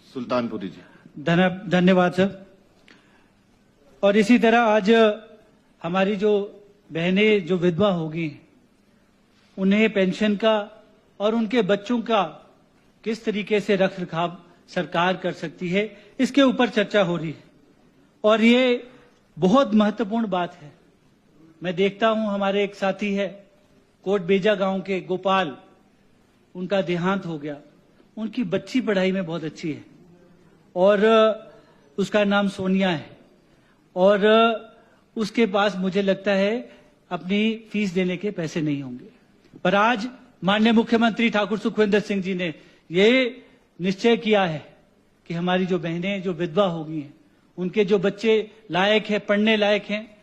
सुल्तानपुरी जी। धन्यवाद सर। और इसी तरह आज हमारी जो बहनें जो विधवा होगी उन्हें पेंशन का और उनके बच्चों का किस तरीके से रख रखाव सरकार कर सकती है, इसके ऊपर चर्चा हो रही है और ये बहुत महत्वपूर्ण बात है। मैं देखता हूं हमारे एक साथी है कोटबेजा गांव के गोपाल, उनका देहांत हो गया। उनकी बच्ची पढ़ाई में बहुत अच्छी है और उसका नाम सोनिया है और उसके पास मुझे लगता है अपनी फीस देने के पैसे नहीं होंगे। पर आज माननीय मुख्यमंत्री ठाकुर सुखविंदर सिंह जी ने ये निश्चय किया है कि हमारी जो बहनें जो विधवा हो गई हैं, उनके जो बच्चे लायक हैं, पढ़ने लायक हैं,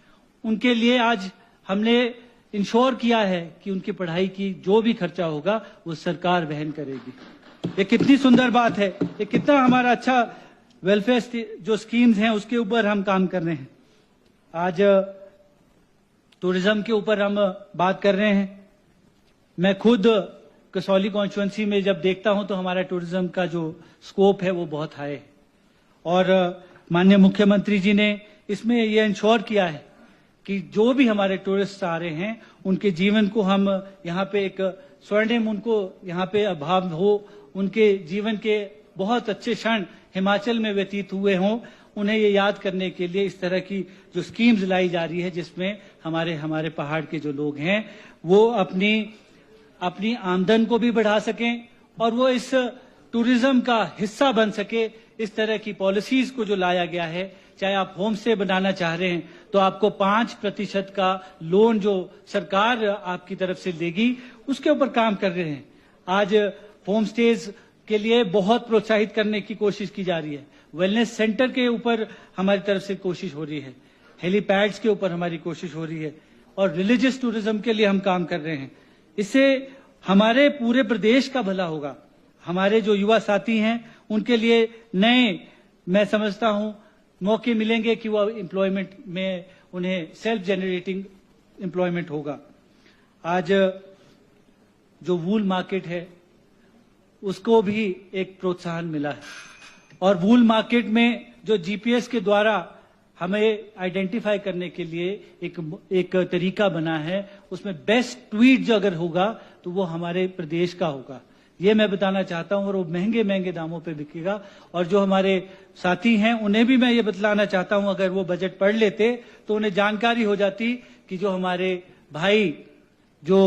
उनके लिए आज हमने इंश्योर किया है कि उनकी पढ़ाई की जो भी खर्चा होगा वो सरकार वहन करेगी। ये कितनी सुंदर बात है, ये कितना हमारा अच्छा वेलफेयर जो स्कीम्स हैं उसके ऊपर हम काम कर रहे हैं। आज टूरिज्म के ऊपर हम बात कर रहे हैं। मैं खुद कसौली कॉन्स्टिट्यूएंसी में जब देखता हूं तो हमारा टूरिज्म का जो स्कोप है वो बहुत हाई है और माननीय मुख्यमंत्री जी ने इसमें ये इंश्योर किया है कि जो भी हमारे टूरिस्ट आ रहे हैं उनके जीवन को हम यहाँ पे एक स्वर्णिम उनको यहाँ पे अभाव हो, उनके जीवन के बहुत अच्छे क्षण हिमाचल में व्यतीत हुए हों, उन्हें ये याद करने के लिए इस तरह की जो स्कीम्स लाई जा रही है जिसमें हमारे पहाड़ के जो लोग हैं वो अपनी आमदन को भी बढ़ा सकें और वो इस टूरिज्म का हिस्सा बन सके। इस तरह की पॉलिसीज को जो लाया गया है, चाहे आप होम स्टे बनाना चाह रहे हैं तो आपको 5% का लोन जो सरकार आपकी तरफ से देगी, उसके ऊपर काम कर रहे हैं। आज होम स्टेज के लिए बहुत प्रोत्साहित करने की कोशिश की जा रही है। वेलनेस सेंटर के ऊपर हमारी तरफ से कोशिश हो रही है, हेलीपैड्स के ऊपर हमारी कोशिश हो रही है और रिलीजियस टूरिज्म के लिए हम काम कर रहे हैं। इससे हमारे पूरे प्रदेश का भला होगा। हमारे जो युवा साथी हैं उनके लिए नए, मैं समझता हूं, मौके मिलेंगे कि वो एम्प्लॉयमेंट में उन्हें सेल्फ जनरेटिंग एम्प्लॉयमेंट होगा। आज जो वूल मार्केट है उसको भी एक प्रोत्साहन मिला है और वूल मार्केट में जो जीपीएस के द्वारा हमें आइडेंटिफाई करने के लिए एक तरीका बना है, उसमें बेस्ट ट्वीट जो अगर होगा तो वो हमारे प्रदेश का होगा, ये मैं बताना चाहता हूं और वो महंगे महंगे दामों पे बिकेगा। और जो हमारे साथी हैं उन्हें भी मैं ये बतलाना चाहता हूं, अगर वो बजट पढ़ लेते तो उन्हें जानकारी हो जाती कि जो हमारे भाई जो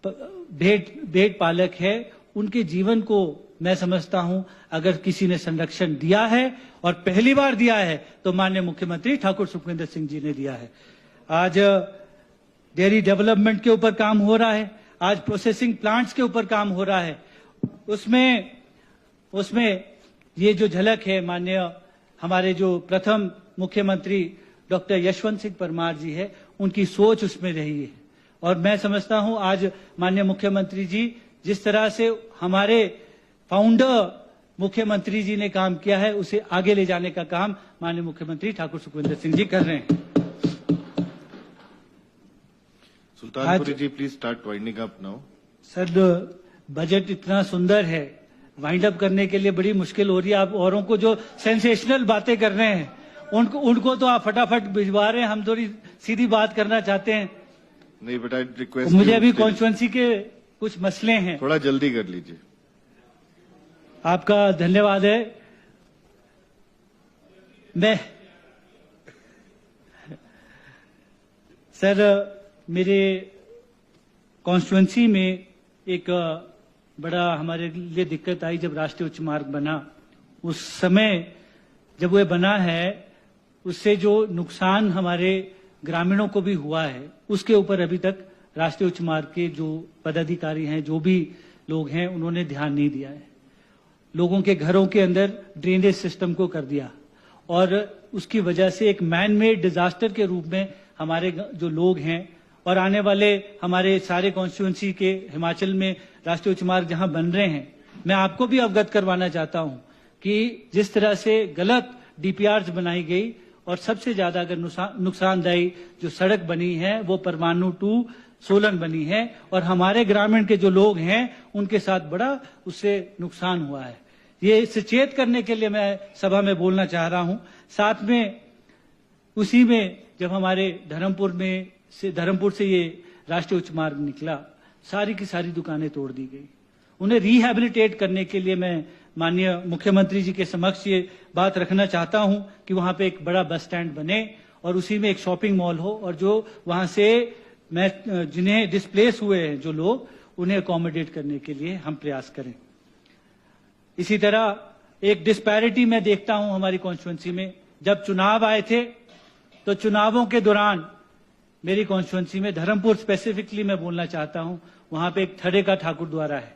भेड़ पालक है उनके जीवन को मैं समझता हूं अगर किसी ने संरक्षण दिया है और पहली बार दिया है तो माननीय मुख्यमंत्री ठाकुर सुखविंदर सिंह जी ने दिया है। आज डेयरी डेवलपमेंट के ऊपर काम हो रहा है, आज प्रोसेसिंग प्लांट्स के ऊपर काम हो रहा है। उसमें ये जो झलक है, माननीय हमारे जो प्रथम मुख्यमंत्री डॉक्टर यशवंत सिंह परमार जी है, उनकी सोच उसमें रही है और मैं समझता हूं आज माननीय मुख्यमंत्री जी जिस तरह से हमारे फाउंडर मुख्यमंत्री जी ने काम किया है उसे आगे ले जाने का काम माननीय मुख्यमंत्री ठाकुर सुखविंदर सिंह जी कर रहे हैं। Sultanpuri ji, please start winding up now. Sir, budget इतना सुंदर है, वाइंड अप करने के लिए बड़ी मुश्किल हो रही है। आप औरों को जो सेंसेशनल बातें कर रहे हैं उनको तो आप फटाफट भिजवा रहे हैं, हम थोड़ी सीधी बात करना चाहते हैं। नहीं बेटा, रिक्वेस्ट मुझे अभी कॉन्स्टिट्यूएंसी के कुछ मसले हैं, थोड़ा जल्दी कर लीजिए। आपका धन्यवाद है। मैं सर, मेरे कॉन्स्टिट्यूएंसी में एक बड़ा हमारे लिए दिक्कत आई जब राष्ट्रीय उच्च मार्ग बना। उस समय जब वह बना है उससे जो नुकसान हमारे ग्रामीणों को भी हुआ है उसके ऊपर अभी तक राष्ट्रीय उच्च मार्ग के जो पदाधिकारी हैं, जो भी लोग हैं, उन्होंने ध्यान नहीं दिया है। लोगों के घरों के अंदर ड्रेनेज सिस्टम को कर दिया और उसकी वजह से एक मैन मेड डिजास्टर के रूप में हमारे जो लोग हैं और आने वाले हमारे सारे कॉन्स्टिट्यूएंसी के हिमाचल में राष्ट्रीय उच्च मार्ग जहां बन रहे हैं, मैं आपको भी अवगत करवाना चाहता हूं कि जिस तरह से गलत डीपीआर्स बनाई गई और सबसे ज्यादा अगर नुकसानदायी जो सड़क बनी है वो परमाणु टू सोलन बनी है और हमारे ग्रामीण के जो लोग हैं उनके साथ बड़ा उससे नुकसान हुआ है। ये सचेत करने के लिए मैं सभा में बोलना चाह रहा हूं। साथ में उसी में जब हमारे धर्मपुर से ये राष्ट्रीय उच्च मार्ग निकला, सारी की सारी दुकानें तोड़ दी गई। उन्हें रिहैबिलिटेट करने के लिए मैं माननीय मुख्यमंत्री जी के समक्ष ये बात रखना चाहता हूं कि वहां पे एक बड़ा बस स्टैंड बने और उसी में एक शॉपिंग मॉल हो, और जो वहां से जिन्हें डिस्प्लेस हुए हैं जो लोग, उन्हें अकोमोडेट करने के लिए हम प्रयास करें। इसी तरह एक डिस्पैरिटी मैं देखता हूं हमारी कॉन्स्टिट्यूंसी में। जब चुनाव आए थे तो चुनावों के दौरान मेरी कॉन्स्टिट्यूंसी में धर्मपुर स्पेसिफिकली मैं बोलना चाहता हूं, वहां पे एक थड़े का ठाकुर द्वारा है,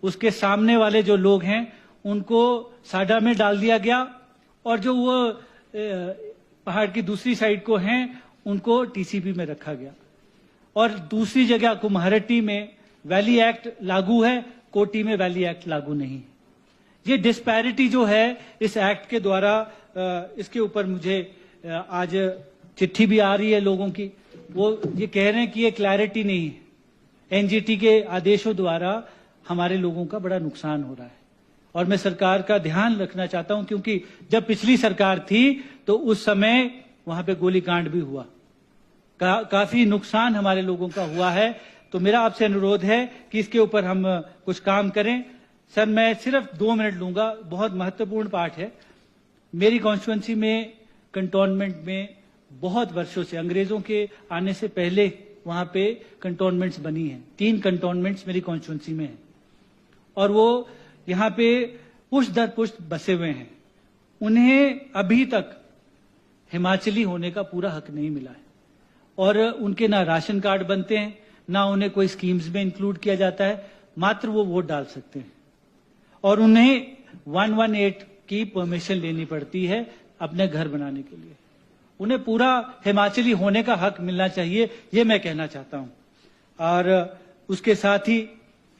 उसके सामने वाले जो लोग हैं उनको साडा में डाल दिया गया, और जो वो पहाड़ की दूसरी साइड को हैं उनको टीसीपी में रखा गया। और दूसरी जगह कुम्हारट्टी में वैली एक्ट लागू है, कोटी में वैली एक्ट लागू नहीं है। ये डिस्पैरिटी जो है इस एक्ट के द्वारा, इसके ऊपर मुझे आज चिट्ठी भी आ रही है लोगों की, वो ये कह रहे हैं कि ये क्लैरिटी नहीं है। एनजीटी के आदेशों द्वारा हमारे लोगों का बड़ा नुकसान हो रहा है, और मैं सरकार का ध्यान रखना चाहता हूं, क्योंकि जब पिछली सरकार थी तो उस समय वहां पे गोलीकांड भी हुआ, काफी नुकसान हमारे लोगों का हुआ है। तो मेरा आपसे अनुरोध है कि इसके ऊपर हम कुछ काम करें। सर, मैं सिर्फ 2 मिनट लूंगा, बहुत महत्वपूर्ण पार्ट है। मेरी कॉन्स्टिट्यूंसी में कंटोनमेंट में बहुत वर्षों से, अंग्रेजों के आने से पहले वहां पे कंटोनमेंट्स बनी हैं। 3 कंटोनमेंट्स मेरी कॉन्स्टिट्यूंसी में हैं, और वो यहाँ पे पुष्ट दर पुष्ट बसे हुए हैं। उन्हें अभी तक हिमाचली होने का पूरा हक नहीं मिला है, और उनके ना राशन कार्ड बनते हैं, ना उन्हें कोई स्कीम्स में इंक्लूड किया जाता है, मात्र वो वोट डाल सकते हैं, और उन्हें 118 की परमिशन लेनी पड़ती है अपने घर बनाने के लिए। उन्हें पूरा हिमाचली होने का हक मिलना चाहिए, ये मैं कहना चाहता हूं। और उसके साथ ही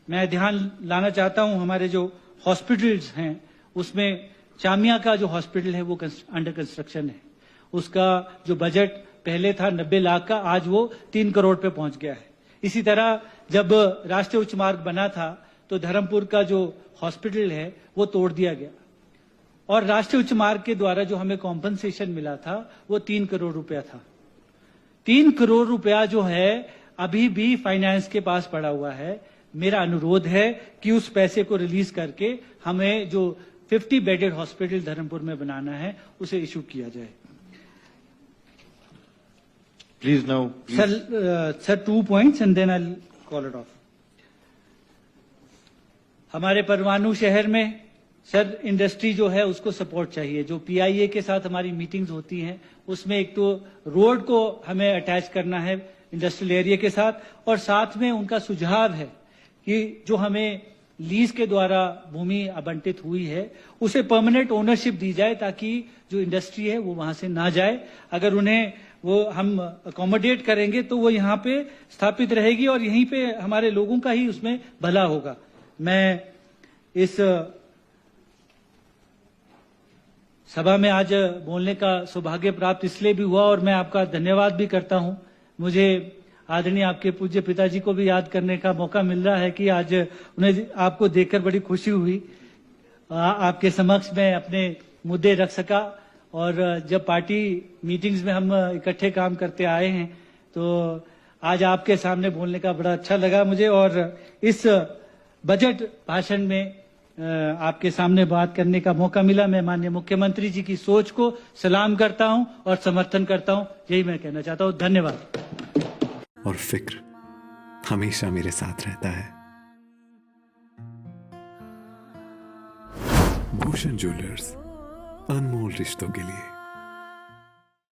मैं ध्यान लाना चाहता हूं, हमारे जो हॉस्पिटल्स हैं उसमें चामिया का जो हॉस्पिटल है वो अंडर कंस्ट्रक्शन है। उसका जो बजट पहले था 90 लाख का, आज वो 3 करोड़ पे पहुंच गया है। इसी तरह जब राष्ट्रीय उच्च मार्ग बना था तो धर्मपुर का जो हॉस्पिटल है वो तोड़ दिया गया, और राष्ट्रीय उच्च मार्ग के द्वारा जो हमें कॉम्पनसेशन मिला था वो 3 करोड़ रुपया था। 3 करोड़ रुपया जो है अभी भी फाइनेंस के पास पड़ा हुआ है। मेरा अनुरोध है कि उस पैसे को रिलीज करके हमें जो 50 बेडेड हॉस्पिटल धर्मपुर में बनाना है उसे इशू किया जाए। Please now. Sir, 2 points and then I'll call it off. हमारे परमाणु शहर में सर इंडस्ट्री जो है उसको सपोर्ट चाहिए। जो पीआईए के साथ हमारी मीटिंग्स होती हैं उसमें एक तो रोड को हमें अटैच करना है इंडस्ट्रियल एरिया के साथ, और साथ में उनका सुझाव है कि जो हमें लीज के द्वारा भूमि आवंटित हुई है उसे परमानेंट ओनरशिप दी जाए, ताकि जो इंडस्ट्री है वो वहां से ना जाए। अगर उन्हें वो हम अकोमोडेट करेंगे तो वो यहाँ पे स्थापित रहेगी, और यहीं पे हमारे लोगों का ही उसमें भला होगा। मैं इस सभा में आज बोलने का सौभाग्य प्राप्त इसलिए भी हुआ, और मैं आपका धन्यवाद भी करता हूं। मुझे आदरणीय आपके पूज्य पिताजी को भी याद करने का मौका मिल रहा है कि आज उन्हें आपको देखकर बड़ी खुशी हुई। आपके समक्ष में अपने मुद्दे रख सका, और जब पार्टी मीटिंग्स में हम इकट्ठे काम करते आए हैं तो आज आपके सामने बोलने का बड़ा अच्छा लगा मुझे, और इस बजट भाषण में आपके सामने बात करने का मौका मिला। मैं माननीय मुख्यमंत्री जी की सोच को सलाम करता हूं और समर्थन करता हूं, यही मैं कहना चाहता हूं। धन्यवाद। और फिक्र हमेशा मेरे साथ रहता है। भूषण ज्वेलर्स, अनमोल रिश्तों के लिए।